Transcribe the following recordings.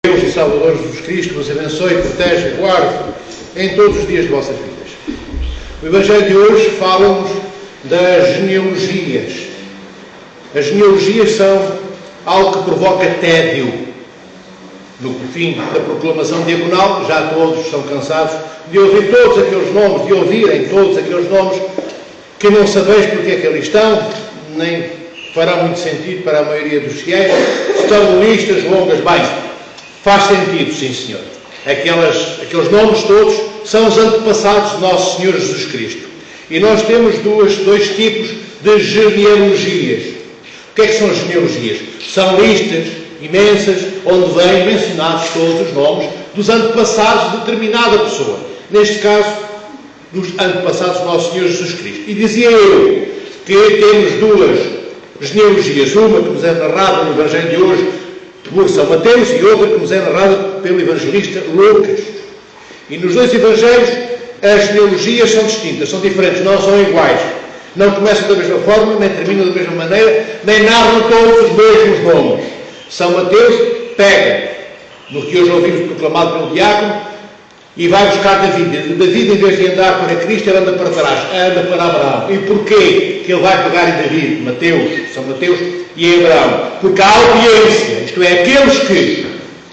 Deus e Salvador Jesus Cristo vos abençoe, proteja, guarde em todos os dias de vossas vidas. O Evangelho de hoje fala-nos das genealogias. As genealogias são algo que provoca tédio. No fim da proclamação diagonal, já todos estão cansados de ouvir todos aqueles nomes, de ouvirem todos aqueles nomes que não sabeis porque é que ali estão, nem fará muito sentido para a maioria dos fiéis. Estão listas longas, bem, faz sentido, sim senhor. Aqueles nomes todos são os antepassados de Nosso Senhor Jesus Cristo. E nós temos dois tipos de genealogias. O que é que são as genealogias? São listas imensas onde vêm mencionados todos os nomes dos antepassados de determinada pessoa. Neste caso, dos antepassados de Nosso Senhor Jesus Cristo. E dizia eu que temos duas genealogias. Uma que nos é narrada no Evangelho de hoje por São Mateus e outra que nos é narrada pelo evangelista Lucas. E nos dois evangelhos as genealogias são distintas, são diferentes, não são iguais. Não começam da mesma forma, nem terminam da mesma maneira, nem narram todos os mesmos nomes. São Mateus pega no que hoje ouvimos proclamado pelo diácono e vai buscar David. David, em vez de andar para Cristo, ele anda para trás, anda para Abraão. E porquê que ele vai pegar em David, São Mateus e em Abraão? Porque a audiência, isto é, aqueles que,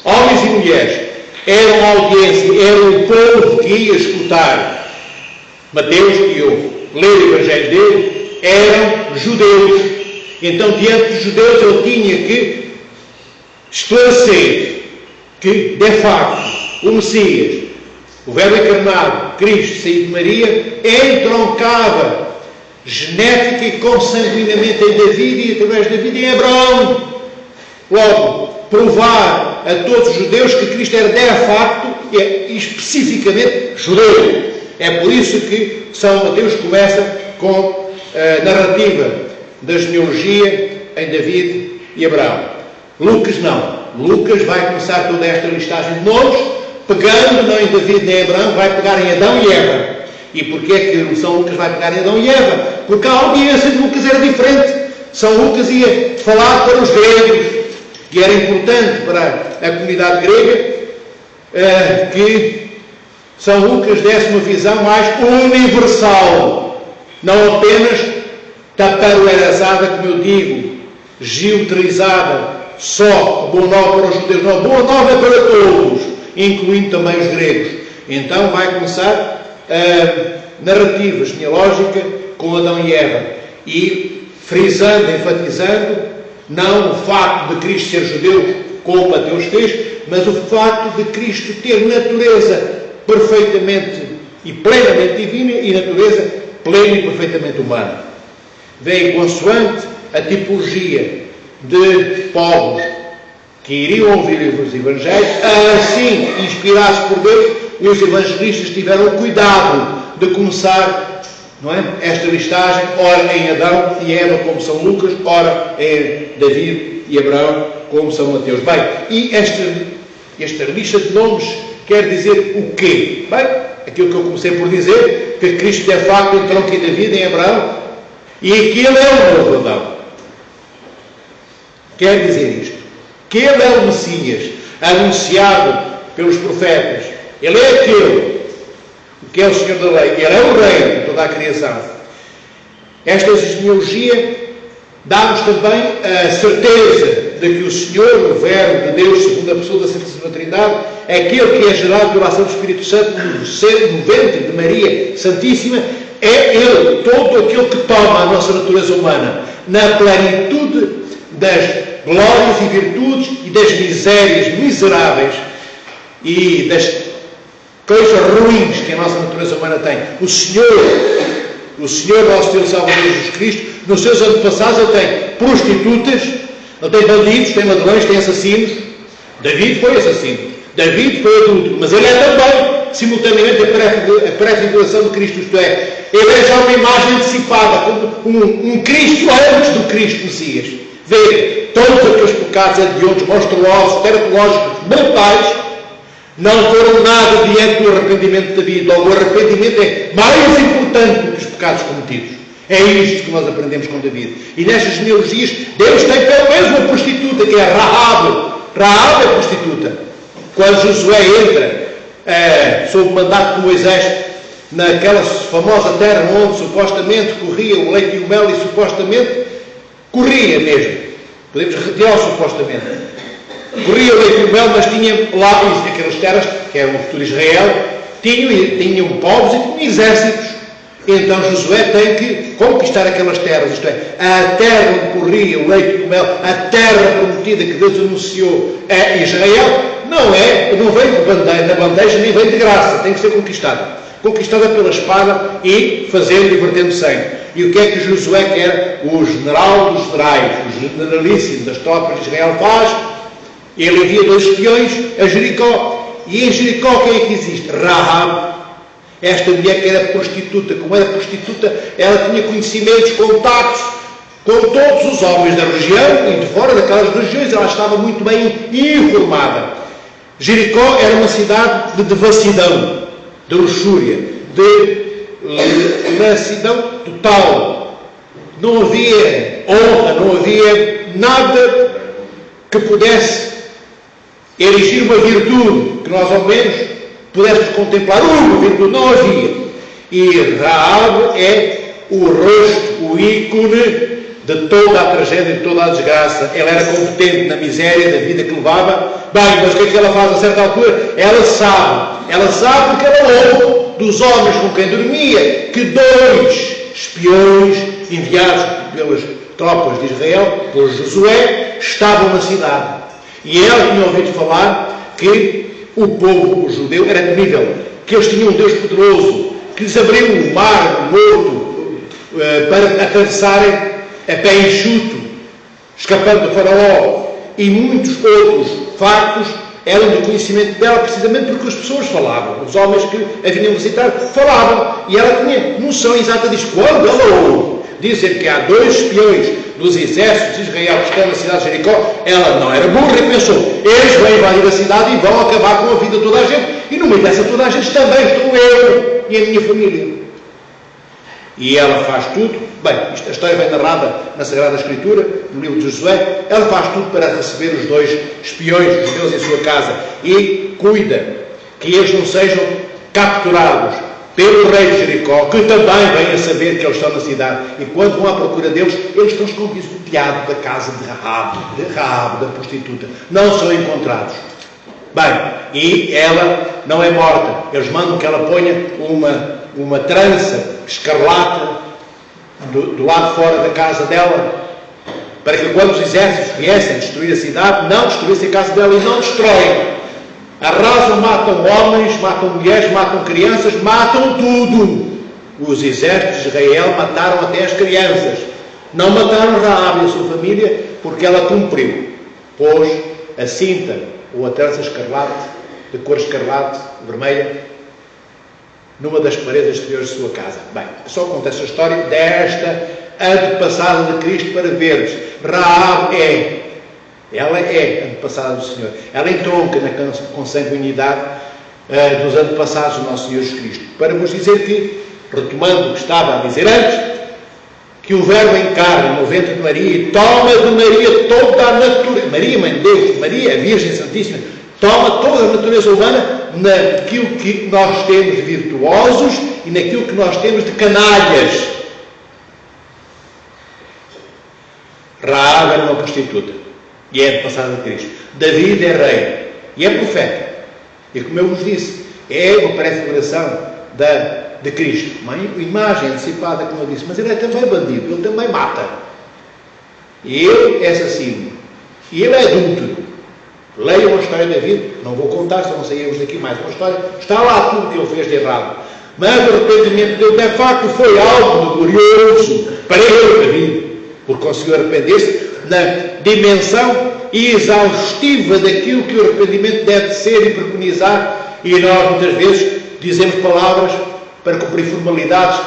homens e mulheres, eram a audiência, eram o povo que ia escutar Mateus, que eu leio o Evangelho dele, eram judeus. Então, diante dos judeus, ele tinha que esclarecer que, de facto, o Messias, o Verbo encarnado, Cristo, saído de Maria, entroncava genética e consanguinamente em David e através de David em Abraão. Logo, provar a todos os judeus que Cristo era de facto e especificamente judeu. É por isso que São Mateus começa com a narrativa da genealogia em David e Abraão. Lucas não. Lucas vai começar toda esta listagem de nomes, pegando não em David nem em Abraão, vai pegar em Adão e Eva. E porquê é que São Lucas vai pegar em Adão e Eva? Porque a audiência de Lucas era diferente. São Lucas ia falar para os gregos, e era importante para a comunidade grega que São Lucas desse uma visão mais universal, não apenas taparoerazada, como eu digo, geometrizada, só boa nova para os judeus, não, boa nova é para todos, incluindo também os gregos. Então vai começar a narrativa genealógica com Adão e Eva, e frisando, enfatizando, não o facto de Cristo ser judeu, como Mateus fez, mas o facto de Cristo ter natureza perfeitamente e plenamente divina e natureza plena e perfeitamente humana. Vem consoante a tipologia de povos que iriam ouvir os Evangelhos, assim, inspirados por Deus, os evangelistas tiveram cuidado de começar, não é, esta listagem, ora em Adão e Eva, como São Lucas, ora em David e Abraão, como São Mateus. Bem, e esta lista de nomes quer dizer o quê? Bem, aquilo que eu comecei por dizer, que Cristo de facto entronca em David, em Abraão, e que Ele é o novo Adão. Quer dizer isto, que Ele é o Messias, anunciado pelos profetas. Ele é aquele que é o Senhor da lei, Ele é o Rei de toda a criação. Esta genealogia dá-nos também a certeza de que o Senhor, o Verbo de Deus, segundo a pessoa da Santíssima Trindade, é aquele que é gerado pela ação do Espírito Santo no ventre de Maria Santíssima, é Ele, todo aquele que toma a nossa natureza humana, na plenitude das glórias e virtudes e das misérias miseráveis e das coisas ruins que a nossa natureza humana tem. O Senhor nosso Deus Salvador Jesus Cristo, nos seus antepassados, Ele tem prostitutas, Ele tem bandidos, tem ladrões, tem assassinos. David foi assassino, David foi adúltero, mas ele é também, simultaneamente, a prefiguração de Cristo, isto é, ele é já uma imagem antecipada, como um Cristo antes do Cristo Messias. Vê, todos aqueles pecados hediondos, monstruosos, teratológicos, brutais, não foram nada diante do arrependimento de David. Logo, o arrependimento é mais importante do que os pecados cometidos. É isto que nós aprendemos com David. E nestas genealogias, Deus tem pelo menos uma prostituta, que é Rahab. Rahab é prostituta. Quando Josué entra, sob o mandato de Moisés, naquela famosa terra onde supostamente corria o leite e o mel, e supostamente corria mesmo, podemos retirar supostamente, corria o leite e o mel, mas tinha lá aquelas terras, que eram o futuro Israel, tinham povos e tinham exércitos. Então Josué tem que conquistar aquelas terras, isto é, a terra onde corria o leite e o mel, a terra prometida que Deus anunciou a Israel, não vem na bandeja, nem vem de graça, tem que ser conquistada pela espada e fazendo e vertendo sangue. E o que é que Josué quer? O general dos generais, o generalíssimo das tropas de Israel faz? Ele envia 2 espiões a Jericó. E em Jericó quem é que existe? Rahab. Esta mulher que era prostituta. Como era prostituta, ela tinha conhecimentos, contactos com todos os homens da região e de fora daquelas regiões. Ela estava muito bem informada. Jericó era uma cidade de devassidão, de luxúria, de lassidão total. Não havia honra, não havia nada que pudesse erigir uma virtude que nós, ao menos, pudéssemos contemplar. Uma virtude não havia. E Rahab é o rosto, o ícone de toda a tragédia, de toda a desgraça. Ela era competente na miséria da vida que levava. Bem, mas o que é que ela faz a certa altura? Ela sabe porque ela ouve dos homens com quem dormia que 2 espiões enviados pelas tropas de Israel, por Josué, estavam na cidade. E ela tinha ouvido falar que o povo judeu era temível, que eles tinham um Deus poderoso, que lhes abriu o mar morto para atravessarem a pé enxuto, escapando do faraó, e muitos outros factos eram do conhecimento dela, precisamente porque as pessoas falavam, os homens que a vinham visitar falavam, e ela tinha noção exata disso. Quando ela ouve dizer que há 2 espiões dos exércitos de Israel que estão na cidade de Jericó, ela não era burra e pensou, eles vão invadir a cidade e vão acabar com a vida de toda a gente, e no meio dessa toda a gente também estou eu e a minha família. E ela faz tudo. Bem, a história vem narrada na Sagrada Escritura, no livro de Josué. Ela faz tudo para receber os 2 espiões judeus em sua casa e cuida que eles não sejam capturados pelo rei de Jericó, que também vem a saber que eles estão na cidade. E quando vão à procura deles, eles estão escondidos no telhado da casa de Rahab, da prostituta. Não são encontrados. Bem, e ela não é morta. Eles mandam que ela ponha uma trança escarlata do lado fora da casa dela, para que quando os exércitos viessem destruir a cidade, não destruíssem a casa dela, e não destroem. Arrasam, matam homens, matam mulheres, matam crianças, matam tudo. Os exércitos de Israel mataram até as crianças. Não mataram Rahab e a sua família, porque ela cumpriu. Pôs a cinta ou a trança escarlate, de cor escarlate, vermelha, numa das paredes exteriores de sua casa. Bem, só conto esta história desta antepassada de Cristo para vermos. Rahab ela é antepassada do Senhor. Ela entronca na consanguinidade dos antepassados do nosso Senhor Jesus Cristo. Para vos dizer que, retomando o que estava a dizer antes, que o Verbo encarna no ventre de Maria e toma de Maria toda a natureza. Maria, Mãe de Deus, Maria, a Virgem Santíssima, toma toda a natureza humana naquilo que nós temos de virtuosos e naquilo que nós temos de canalhas. Rahab era uma prostituta e é antepassada de Cristo. David é rei e é profeta. E como eu vos disse, é uma prefiguração de Cristo. Uma imagem antecipada, como eu disse. Mas ele é também bandido, ele também mata. E ele é assassino. E ele é adúltero. Leiam a história de David, não vou contar, se não saímos daqui mais uma história. Está lá tudo que ele fez de errado. Mas o arrependimento dele, de facto, foi algo glorioso para ele, David, porque conseguiu arrepender-se na dimensão exaustiva daquilo que o arrependimento deve ser e preconizar. E nós, muitas vezes, dizemos palavras para cumprir formalidades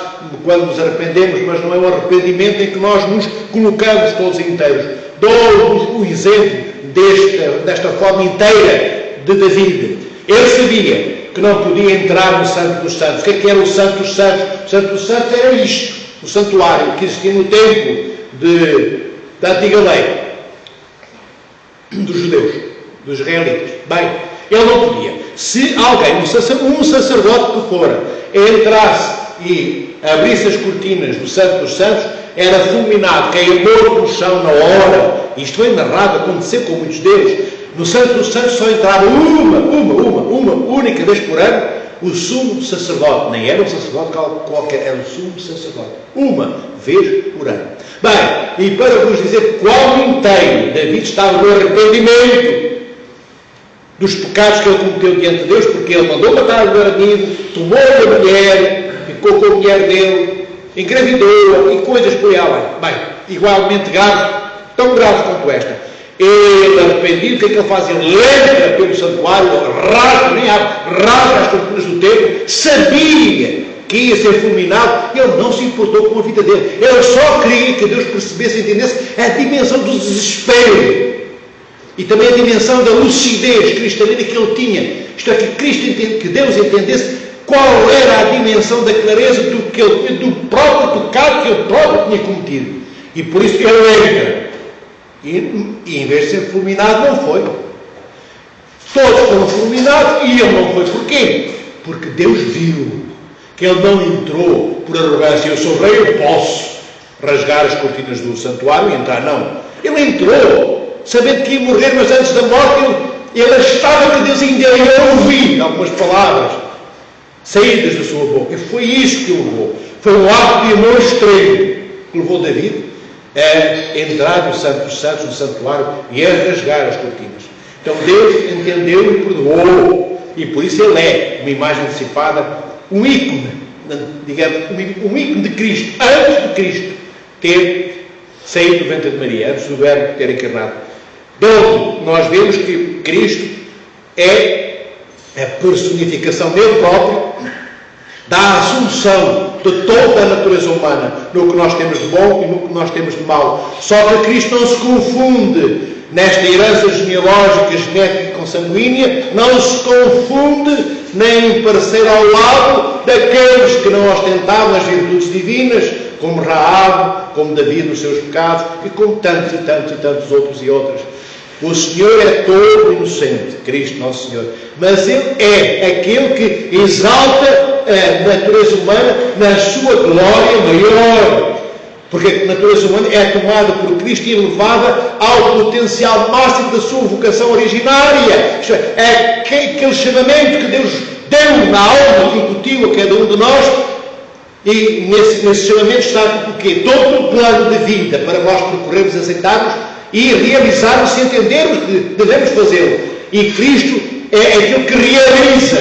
quando nos arrependemos, mas não é um arrependimento em que nós nos colocamos todos inteiros. Dou-vos o exemplo desta forma inteira de David. Ele sabia que não podia entrar no Santo dos Santos. O que é que era o Santo dos Santos? O Santo dos Santos era isto, o santuário que existia no tempo da antiga lei dos judeus, dos israelitas. Bem, Ele não podia. Se alguém, um sacerdote que fora, entrasse e abrisse as cortinas do Santo dos Santos, era fulminado, caía morto no chão na hora. Isto foi narrado, aconteceu com muitos deles. No Santo dos Santos só entrava uma única vez por ano o sumo sacerdote. Nem era um sacerdote qualquer, era o sumo sacerdote. Uma vez por ano. Bem, e para vos dizer qual inteiro David estava no arrependimento dos pecados que ele cometeu diante de Deus, porque ele mandou matar o meu amigo, tomou-lhe a mulher, ficou com a mulher dele, engravidou e coisas por aí além. Bem, igualmente grave, tão grave quanto esta. Ele arrependido, o que é que ele faz? Ele entra pelo santuário, rasga as cortinas do templo, sabia que ia ser fulminado, ele não se importou com a vida dele. Ele só queria que Deus percebesse e entendesse a dimensão do desespero e também a dimensão da lucidez cristalina que ele tinha. Isto é, que Deus entendesse qual era a dimensão da clareza do que ele tinha, do próprio pecado que ele próprio tinha cometido. E por isso ele entra. E em vez de ser fulminado, não foi. Todos foram fulminados e ele não foi. Porquê? Porque Deus viu que ele não entrou por arrogância. Eu sou rei, eu posso rasgar as cortinas do santuário e entrar. Não. Ele entrou, sabendo que ia morrer, mas antes da morte ele achava que Deus ainda ia ouvir algumas palavras saídas da sua boca. E foi isso que o levou. Foi um ato de amor extremo que levou David a entrar no Santo dos Santos, no santuário, e a rasgar as cortinas. Então Deus entendeu e perdoou, e por isso ele é uma imagem antecipada, um ícone, digamos, um ícone de Cristo, antes de Cristo ter saído do ventre de Maria, antes do Verbo ter encarnado. Então nós vemos que Cristo é a personificação dele próprio, da assunção de toda a natureza humana, no que nós temos de bom e no que nós temos de mau. Só que Cristo não se confunde nesta herança genealógica, genética e consanguínea, não se confunde nem parecer ao lado daqueles que não ostentavam as virtudes divinas, como Raabe, como David nos seus pecados, e como tantos e tantos e tantos outros e outras. O Senhor é todo inocente, Cristo nosso Senhor, mas Ele é aquele que exalta a natureza humana na sua glória maior, porque a natureza humana é tomada por Cristo e elevada ao potencial máximo da sua vocação originária. Isto é aquele chamamento que Deus deu na alma, que incutiu a cada um de nós, e nesse chamamento está o quê? Todo o plano de vida para nós percorrermos, aceitarmos e realizarmos, se entendermos que devemos fazê-lo. E Cristo é aquele que realiza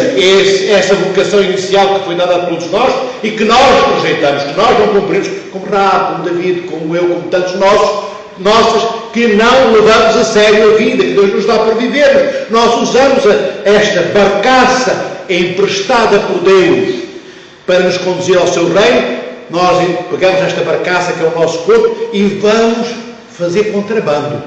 essa vocação inicial que foi dada a todos nós e que nós rejeitamos, que nós não cumprimos, como Raabe, como David, como eu, como tantos nossas, que não levamos a sério a vida que Deus nos dá para vivermos. Nós usamos esta barcaça emprestada por Deus para nos conduzir ao seu reino. Nós pegamos esta barcaça que é o nosso corpo e vamos fazer contrabando.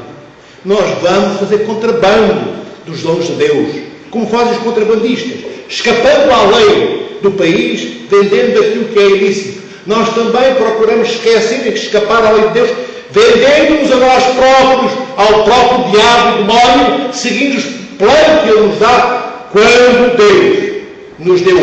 Nós vamos fazer contrabando dos dons de Deus, como fazem os contrabandistas, escapando à lei do país, vendendo aquilo que é ilícito. Nós também procuramos escapar à lei de Deus, vendendo-nos a nós próprios, ao próprio diabo e demónio, seguindo os planos que Ele nos dá, quando Deus nos deu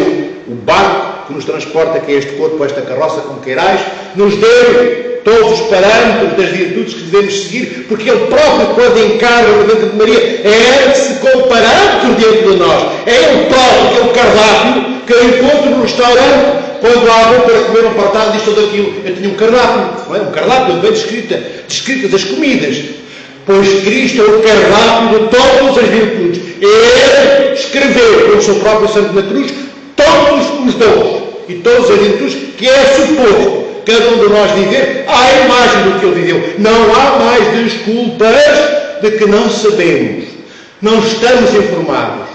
o barco que nos transporta, que é este corpo, esta carroça, como queirais, nos deu todos os parâmetros das virtudes que devemos seguir, porque Ele próprio, quando encarna o ventre de Maria, é antes como parâmetro diante de nós. É Ele próprio, que é o cardápio que eu encontro no restaurante, quando há alguém para comer um prato disto ou daquilo. Eu tinha um cardápio, não é? Um cardápio onde vem descritas as comidas. Pois Cristo é o cardápio de todas as virtudes. Ele escreveu, com o seu próprio sangue na cruz, todos os dons e todas as virtudes que é suposto cada um de nós viver à imagem do que Ele viveu. Não há mais desculpas de que não sabemos, não estamos informados.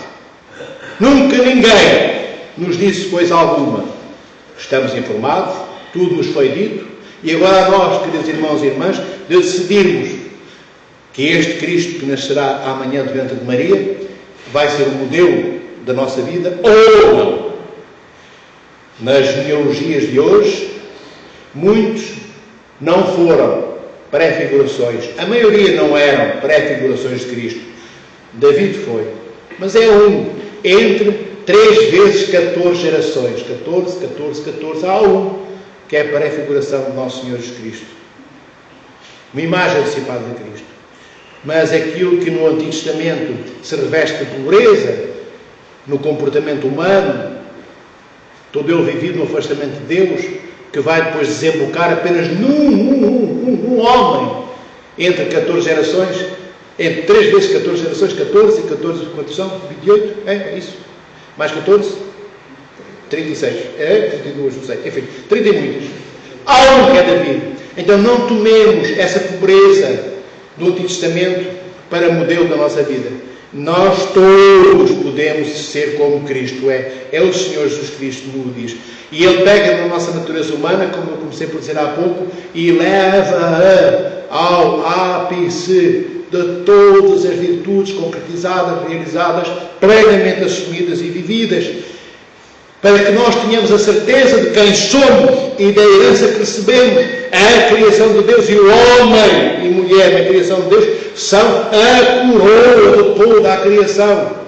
Nunca ninguém nos disse coisa alguma. Estamos informados, tudo nos foi dito, e agora a nós, queridos irmãos e irmãs, de decidirmos que este Cristo que nascerá amanhã de ventre de Maria vai ser o modelo da nossa vida ou não. Nas genealogias de hoje, muitos não foram pré-figurações. A maioria não eram pré-figurações de Cristo. David foi. mas é um, entre 3 vezes 14 gerações, 14, 14, 14, há um, que é a prefiguração do nosso Senhor Jesus Cristo. Uma imagem antecipada de Cristo. Mas aquilo que no Antigo Testamento se reveste de pobreza, no comportamento humano, todo ele vivido no afastamento de Deus, que vai depois desembocar apenas num homem, entre 14 gerações, entre 3 vezes 14 gerações, 14 e 14, quantos são? 28? É isso. Mais 14? 36. 32, não sei. Enfim, 30 e muitos. Há um que é Davi. Então não tomemos essa pobreza do Antigo Testamento para modelo da nossa vida. Nós todos podemos ser como Cristo é. É o Senhor Jesus Cristo que nos diz. E Ele pega na nossa natureza humana, como eu comecei por dizer há pouco, e leva-a ao ápice de todas as virtudes concretizadas, realizadas, plenamente assumidas e vividas, para que nós tenhamos a certeza de quem somos e da herança que recebemos. A criação de Deus, e o homem e mulher na criação de Deus são a coroa de toda a criação.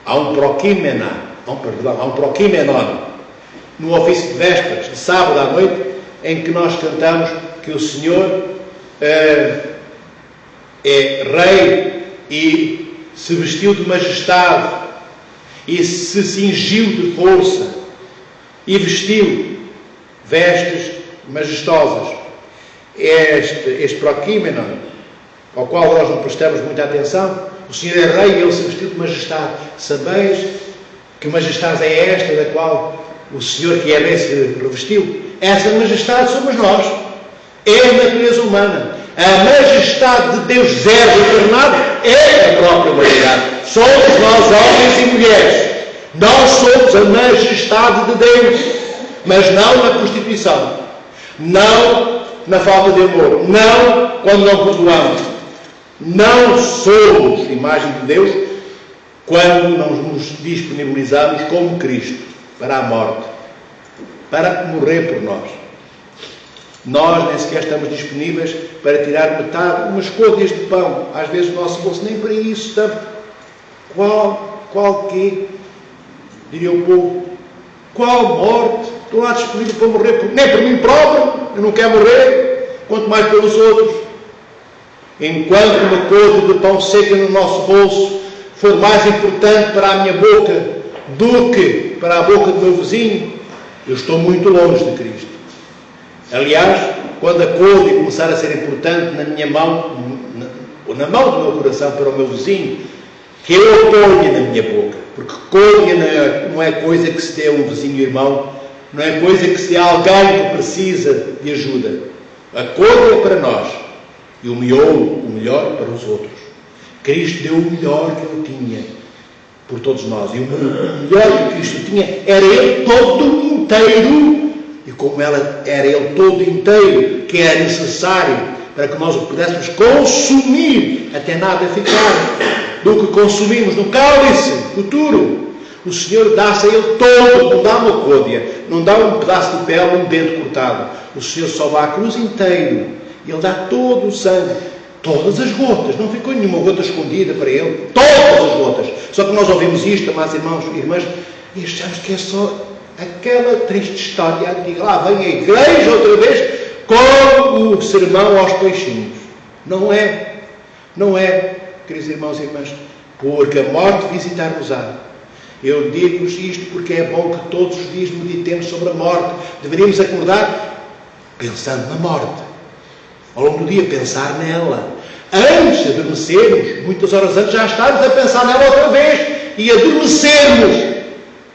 Há um prokímenon no ofício de vésperas, de sábado à noite, em que nós cantamos que o Senhor é Rei e se vestiu de majestade e se cingiu de força e vestiu vestes majestosas. Este prokímenon, ao qual nós não prestamos muita atenção, o Senhor é Rei e Ele se vestiu de majestade. Sabeis que majestade é esta da qual o Senhor que é Rei se revestiu? Essa majestade somos nós. É a natureza humana. A majestade de Deus Verbo encarnado é a própria humanidade. Somos nós, homens e mulheres. Nós somos a majestade de Deus. Mas não na prostituição. Não na falta de amor. Não quando não perdoamos. Não somos imagem de Deus quando não nos disponibilizamos como Cristo para a morte. Para morrer por nós. Nós nem sequer estamos disponíveis para tirar metade, umas côdeas de pão, às vezes no nosso bolso, nem para isso estamos. Qual quê? Diria o povo. Qual morte? Estou lá disponível para morrer, nem por mim próprio, eu não quero morrer, quanto mais pelos outros. Enquanto uma côdea de pão seca no nosso bolso for mais importante para a minha boca do que para a boca do meu vizinho, eu estou muito longe de Cristo. Aliás, quando a côdea começar a ser importante na minha mão, ou na mão do meu coração para o meu vizinho, que eu a ponha na minha boca. Porque côdea não é coisa que se dê a um vizinho irmão, não é coisa que se dê a alguém que precisa de ajuda. A côdea é para nós, e o miolo, o melhor, para os outros. Cristo deu o melhor que Ele tinha por todos nós. E o melhor que Cristo tinha era Ele todo inteiro. E como era Ele todo inteiro, que era necessário para que nós o pudéssemos consumir até nada ficar, do que consumimos no cálice futuro, o Senhor dá-se a Ele todo, não dá uma côdea, não dá um pedaço de pele, um dente cortado. O Senhor só dá a cruz inteiro. Ele dá todo o sangue, todas as gotas, não ficou nenhuma gota escondida para Ele, todas as gotas. Só que nós ouvimos isto, amados irmãos e irmãs, e achamos que é só aquela triste história antiga. Lá vem a igreja outra vez com o sermão aos peixinhos. Não é, queridos irmãos e irmãs, porque a morte visitar-nos-á. Eu digo-vos isto porque é bom que todos os dias meditemos sobre a morte. Deveríamos acordar pensando na morte. Ao longo do dia pensar nela. Antes de adormecermos, muitas horas antes, já estarmos a pensar nela outra vez e adormecermos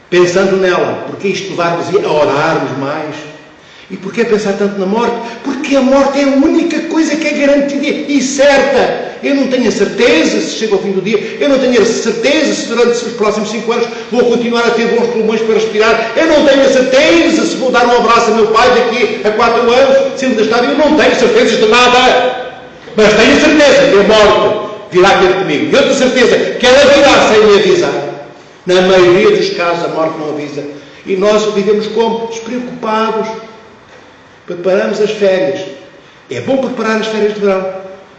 pensando nela, porque isto levar-nos a orarmos mais. E porquê pensar tanto na morte? Porque a morte é a única coisa que é garantida e certa. Eu não tenho a certeza se chega ao fim do dia, eu não tenho a certeza se durante os próximos 5 anos vou continuar a ter bons pulmões para respirar, eu não tenho a certeza se vou dar um abraço ao meu pai daqui a 4 anos, se ele ainda está, eu não tenho certezas de nada. Mas tenho a certeza que a morte virá ter comigo. E outra certeza, que ela virá sem me avisar. Na maioria dos casos a morte não avisa. E nós vivemos como? Despreocupados. Preparamos as férias. É bom preparar as férias de verão.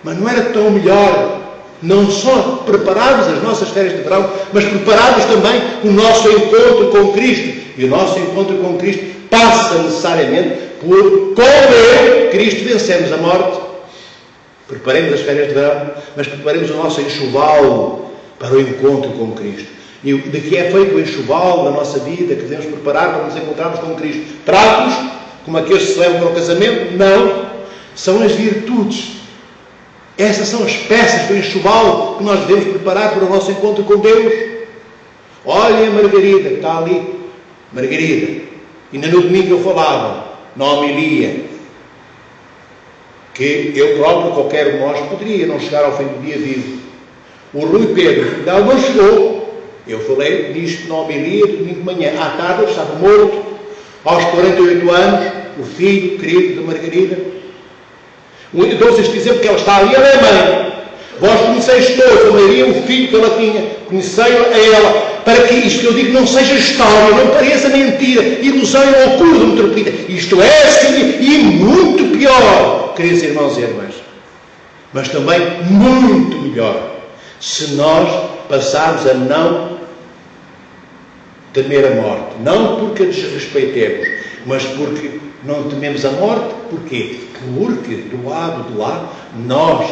Mas não era tão melhor Não só prepararmos as nossas férias de verão, mas prepararmos também o nosso encontro com Cristo. E o nosso encontro com Cristo passa necessariamente por, com Ele, Cristo, vencermos a morte. Preparemos as férias de verão, mas preparemos o nosso enxoval para o encontro com Cristo. E de que é feito o enxoval da nossa vida, que devemos preparar para nos encontrarmos com Cristo? Pratos, como aqueles que se levam para o casamento? Não. São as virtudes. Essas são as peças do enxoval que nós devemos preparar para o nosso encontro com Deus. Olhem a Margarida, que está ali. Margarida. Ainda no domingo eu falava, na homilia, que eu próprio, qualquer de nós, poderia não chegar ao fim do dia vivo. O Rui Pedro ainda não chegou. Eu falei disto na homilia do domingo de manhã. À tarde ele estava morto, aos 48 anos, o filho querido de Margarida. Dou-vos este exemplo que ela está ali, ela é mãe. Vós conheceis todos a Maria, o filho que ela tinha. Conhecei-a a ela. Para que isto que eu digo não seja história, não pareça mentira, ilusão ou oculta metropolita. Isto é assim e muito pior, queridos irmãos e irmãs. Mas também muito melhor, se nós passarmos a não temer a morte. Não porque a desrespeitemos, mas porque não tememos a morte. Porquê? Porque do lado de lá nós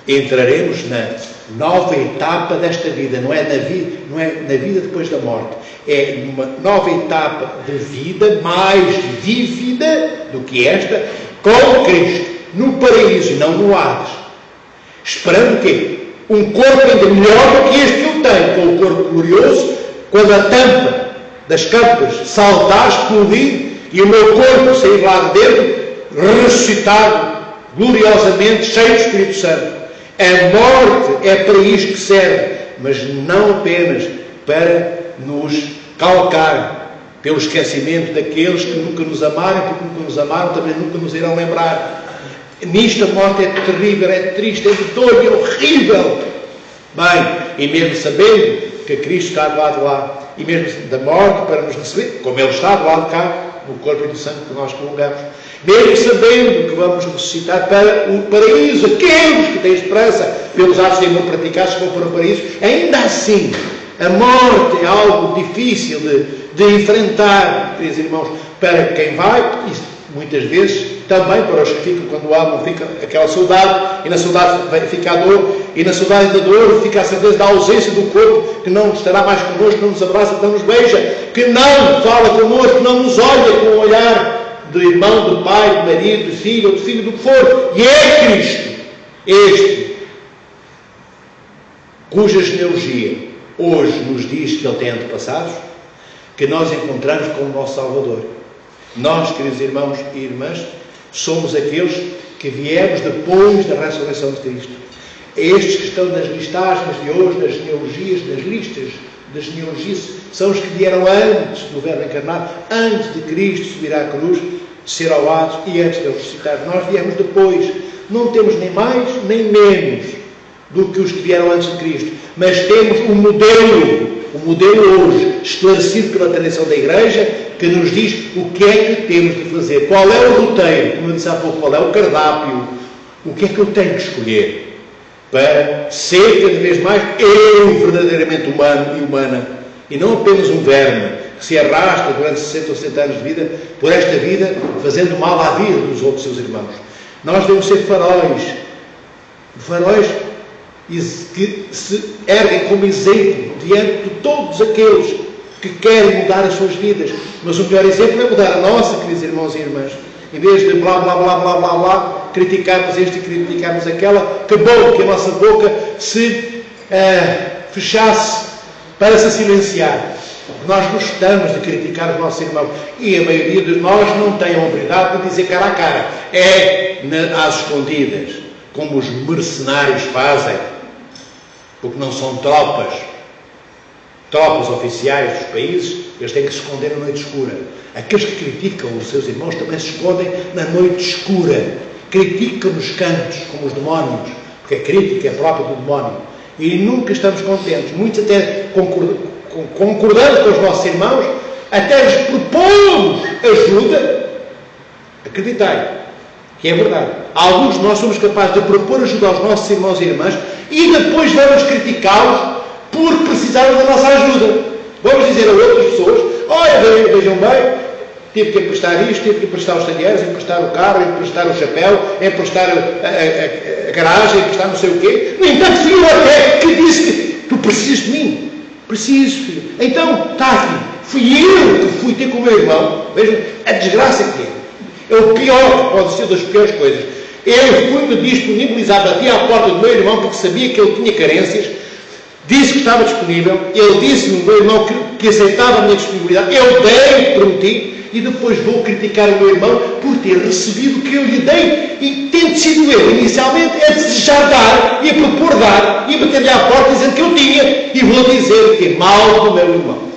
entraremos na nova etapa desta vida. Não é na vida depois da morte. É numa nova etapa de vida mais vívida do que esta, com Cristo, no paraíso e não no Hades. Esperando o quê? Um corpo ainda melhor do que este que eu tenho, com o corpo glorioso, quando a tampa das campas saltar, explodir, e o meu corpo sair lá de dentro, ressuscitado, gloriosamente, cheio do Espírito Santo. A morte é para isto que serve, mas não apenas para nos calcar pelo esquecimento daqueles que nunca nos amaram, porque nunca nos amaram, também nunca nos irão lembrar. Nisto a morte é terrível, é triste, é dor, é horrível. Bem, e mesmo sabendo que Cristo está do lado de lá, e mesmo da morte para nos receber, como Ele está do lado de cá, no corpo e no sangue que nós prolongamos, mesmo sabendo que vamos ressuscitar para o paraíso, aqueles que têm esperança pelos atos de amor praticados que vão para o paraíso, ainda assim, a morte é algo difícil de enfrentar, queridos irmãos, para quem vai, e muitas vezes também para os que ficam quando amam, fica aquela saudade, e na saudade fica a dor, e na saudade da dor fica a certeza da ausência do corpo, que não estará mais connosco, que não nos abraça, que não nos beija, que não fala connosco, que não nos olha com o olhar do irmão, do pai, do marido, do filho, ou do filho, do que for. E é Cristo, este, cuja genealogia hoje nos diz que Ele tem antepassados, que nós encontramos como nosso Salvador. Nós, queridos irmãos e irmãs, somos aqueles que viemos depois da ressurreição de Cristo. Estes que estão nas listagens de hoje, nas genealogias, nas listas das genealogias, são os que vieram antes do Verbo encarnado, antes de Cristo subir à cruz, descer ao Hades e antes de Ele ressuscitar. Nós viemos depois. Não temos nem mais nem menos do que os que vieram antes de Cristo, mas temos um modelo hoje, esclarecido pela tradição da Igreja, que nos diz o que é que temos de fazer, qual é o roteiro, como eu disse há pouco, qual é o cardápio, o que é que eu tenho que escolher para ser cada vez mais eu verdadeiramente humano e humana, e não apenas um verme que se arrasta durante 60 ou 70 anos de vida por esta vida, fazendo mal à vida dos outros seus irmãos. Nós devemos ser faróis que se erguem como exemplo diante de todos aqueles que querem mudar as suas vidas. Mas o melhor exemplo é mudar a nossa, queridos irmãos e irmãs. Em vez de blá, blá, blá, blá, blá, blá, criticarmos este e criticarmos aquela, que bom que a nossa boca se fechasse para se silenciar. Nós gostamos de criticar os nossos irmãos. E a maioria de nós não tem a oportunidade de dizer cara a cara. É às escondidas, como os mercenários fazem. Porque não são tropas oficiais dos países, eles têm que se esconder na noite escura. Aqueles que criticam os seus irmãos também se escondem na noite escura. Criticam nos cantos, como os demónios, porque a crítica é própria do demónio. E nunca estamos contentes. Muitos até concordando com os nossos irmãos, até lhes propomos ajuda. Acreditai que é verdade. Alguns de nós somos capazes de propor ajuda aos nossos irmãos e irmãs E depois vamos criticá-los por precisarem da nossa ajuda. Vamos dizer a outras pessoas, olha, vejam bem, tive que emprestar isto, tive que emprestar os talheres, emprestar o carro, emprestar o chapéu, emprestar a garagem, emprestar não sei o quê. No entanto, fui eu até que disse que tu precisas de mim. Preciso, filho. Então, está aqui. Fui eu que fui ter com o meu irmão. Vejam a desgraça que é. É o pior, pode ser das piores coisas. Eu fui-me disponibilizar, bati à porta do meu irmão porque sabia que ele tinha carências, disse que estava disponível, ele disse-me, o meu irmão, que aceitava a minha disponibilidade, eu dei o que prometi, e depois vou criticar o meu irmão por ter recebido o que eu lhe dei, e tendo sido eu, inicialmente, a desejar dar, e a propor dar, e a bater-lhe à porta dizendo que eu tinha, e vou dizer que é mal do meu irmão.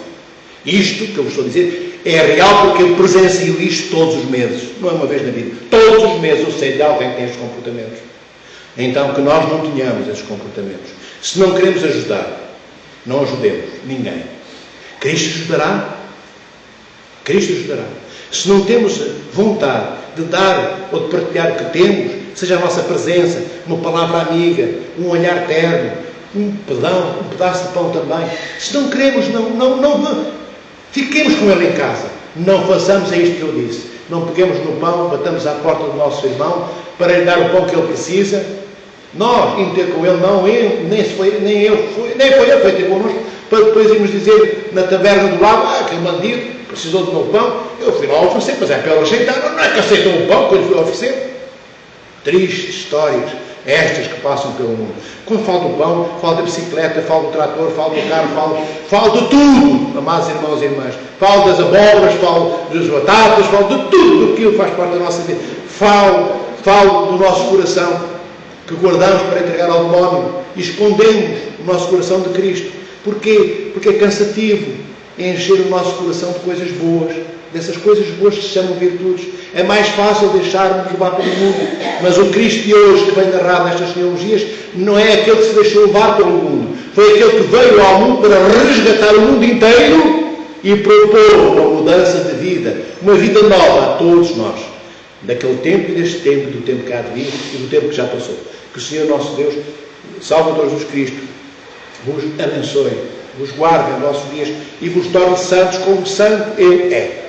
Isto que eu vos estou a dizer é real porque eu presencio isto todos os meses, não é uma vez na vida. Todos os meses eu sei de alguém que tem estes comportamentos. Então que nós não tenhamos esses comportamentos. Se não queremos ajudar, não ajudemos ninguém. Cristo ajudará. Cristo ajudará. Se não temos vontade de dar ou de partilhar o que temos, seja a nossa presença, uma palavra amiga, um olhar terno, um pedão, um pedaço de pão também. Se não queremos, não fiquemos com ele em casa. Não façamos isto que eu disse. Não peguemos no pão, batamos à porta do nosso irmão para lhe dar o pão que ele precisa. Nós, indo ter com ele, nem foi ele, foi ter connosco, para depois irmos dizer na taberna do lado, aquele bandido precisou do meu pão, eu fui lá oferecer, mas é para ele aceitar, não é que aceitou o pão que eu lhe fui oferecer. Tristes histórias, estas que passam pelo mundo. Quando falo do pão, falo da bicicleta, falo do trator, falo do carro, falo de tudo, amados irmãos e irmãs. Falo das abóboras, falo das batatas, falo de tudo aquilo que faz parte da nossa vida. Falo do nosso coração, que guardamos para entregar ao demónio e escondemos o nosso coração de Cristo. Porquê? Porque é cansativo encher o nosso coração de coisas boas, dessas coisas boas que se chamam virtudes. É mais fácil deixarmos levar pelo mundo, mas o Cristo de hoje que vem narrado nestas teologias não é aquele que se deixou levar pelo mundo, foi aquele que veio ao mundo para resgatar o mundo inteiro e propor uma mudança de vida, uma vida nova a todos nós, daquele tempo e deste tempo, do tempo que há de vir e do tempo que já passou. Que o Senhor nosso Deus, Salvador Jesus Cristo, vos abençoe, vos guarde em vossos dias e vos torne santos como santo Ele é.